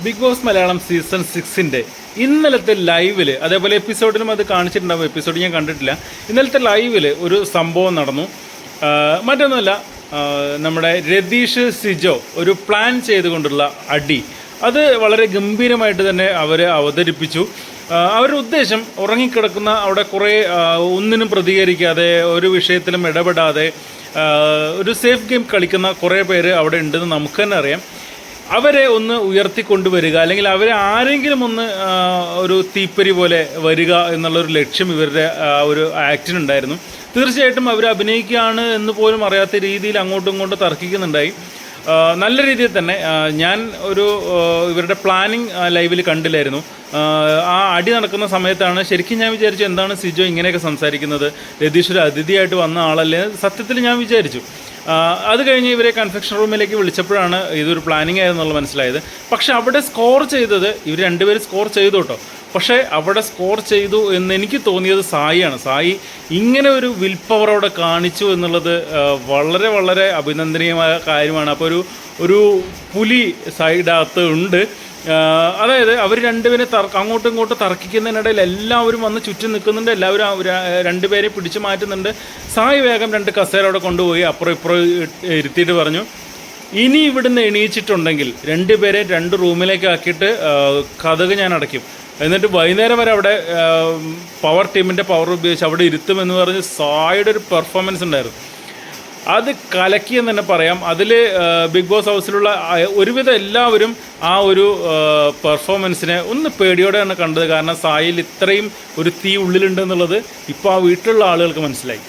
Big boss Malayalam season 6 ഇന്നലത്തെ ലൈവിൽ, അതേപോലെ എപ്പിസോഡിലും അത് കാണിച്ചിട്ടുണ്ടാവും, എപ്പിസോഡ് ഞാൻ കണ്ടിട്ടില്ല. ഇന്നലത്തെ ലൈവിൽ ഒരു സംഭവം നടന്നു. മറ്റൊന്നുമല്ല, നമ്മുടെ രതീഷ് സിജോ ഒരു പ്ലാൻ ചെയ്തുകൊണ്ടുള്ള അടി, അത് വളരെ ഗംഭീരമായിട്ട് തന്നെ അവർ അവതരിപ്പിച്ചു. അവരുടെ ഉദ്ദേശം ഉറങ്ങിക്കിടക്കുന്ന അവിടെ കുറേ ഒന്നിനും പ്രതികരിക്കാതെ ഒരു വിഷയത്തിലും ഇടപെടാതെ ഒരു സേഫ് ഗെയിം കളിക്കുന്ന കുറേ പേര് അവിടെ ഉണ്ടെന്ന് നമുക്ക് തന്നെ അറിയാം. അവരെ ഒന്ന് ഉയർത്തിക്കൊണ്ടുവരിക, അല്ലെങ്കിൽ അവരെ ആരെങ്കിലും ഒന്ന് ഒരു തീപ്പരി പോലെ വരിക എന്നുള്ളൊരു ലക്ഷ്യം ഇവരുടെ ഒരു ആക്ടിനുണ്ടായിരുന്നു. തീർച്ചയായിട്ടും അവർ അഭിനയിക്കുകയാണ് എന്ന് പോലും അറിയാത്ത രീതിയിൽ അങ്ങോട്ടും ഇങ്ങോട്ടും തർക്കിക്കുന്നുണ്ടായി. നല്ല രീതിയിൽ തന്നെ ഞാൻ ഇവരുടെ പ്ലാനിങ് ലൈവിൽ കണ്ടില്ലായിരുന്നു. ആ അടി നടക്കുന്ന സമയത്താണ് ശരിക്കും ഞാൻ വിചാരിച്ചു, എന്താണ് സിജോ ഇങ്ങനെയൊക്കെ സംസാരിക്കുന്നത്, രതീഷ് ഒരു അതിഥിയായിട്ട് വന്ന ആളല്ലേ, സത്യത്തിൽ ഞാൻ വിചാരിച്ചു. അത് കഴിഞ്ഞ് ഇവരെ കൺഫെക്ഷൻ റൂമിലേക്ക് വിളിച്ചപ്പോഴാണ് ഇതൊരു പ്ലാനിങ് ആയിരുന്നുള്ളത് മനസ്സിലായത്. പക്ഷെ അവിടെ സ്കോർ ചെയ്തത് ഇവർ രണ്ടുപേരും സ്കോർ ചെയ്തു കേട്ടോ. പക്ഷേ അവിടെ സ്കോർ ചെയ്തു എന്ന് എനിക്ക് തോന്നിയത് സായിയാണ്. സായി ഇങ്ങനെ ഒരു വിൽ പവർ അവിടെ കാണിച്ചു എന്നുള്ളത് വളരെ വളരെ അഭിനന്ദനീയമായ കാര്യമാണ്. അപ്പോൾ ഒരു പുലി സൈഡകത്ത് ഉണ്ട്. അതായത് അവർ രണ്ടുപേരെ അങ്ങോട്ടും ഇങ്ങോട്ടും തർക്കിക്കുന്നതിനിടയിൽ എല്ലാവരും വന്ന് ചുറ്റും നിൽക്കുന്നുണ്ട്, എല്ലാവരും രണ്ടുപേരെ പിടിച്ചു മാറ്റുന്നുണ്ട്. സായി വേഗം 2 കസേര അവിടെ കൊണ്ടുപോയി അപ്പുറം ഇപ്പുറം ഇരുത്തിയിട്ട് പറഞ്ഞു, ഇനി ഇവിടുന്ന് എണീച്ചിട്ടുണ്ടെങ്കിൽ 2 പേരെ 2 റൂമിലേക്ക് ആക്കിയിട്ട് കതക് ഞാൻ അടയ്ക്കും, എന്നിട്ട് വൈകുന്നേരം വരെ അവിടെ പവർ ടീമിൻ്റെ പവർ ഉപയോഗിച്ച് അവിടെ ഇരുത്തുമെന്ന് പറഞ്ഞ് സായിയുടെ ഒരു പെർഫോമൻസ് ഉണ്ടായിരുന്നു. അത് കലക്കിയെന്ന് തന്നെ പറയാം. അതിൽ ബിഗ് ബോസ് ഹൗസിലുള്ള ഒരുവിധം എല്ലാവരും ആ ഒരു പെർഫോമൻസിനെ ഒന്ന് പേടിയോടെയാണ് കണ്ടത്. കാരണം സായിൽ ഇത്രയും ഒരു തീ ഉള്ളിലുണ്ടെന്നുള്ളത് ഇപ്പോൾ ആ വീട്ടിലുള്ള ആളുകൾക്ക് മനസ്സിലായി.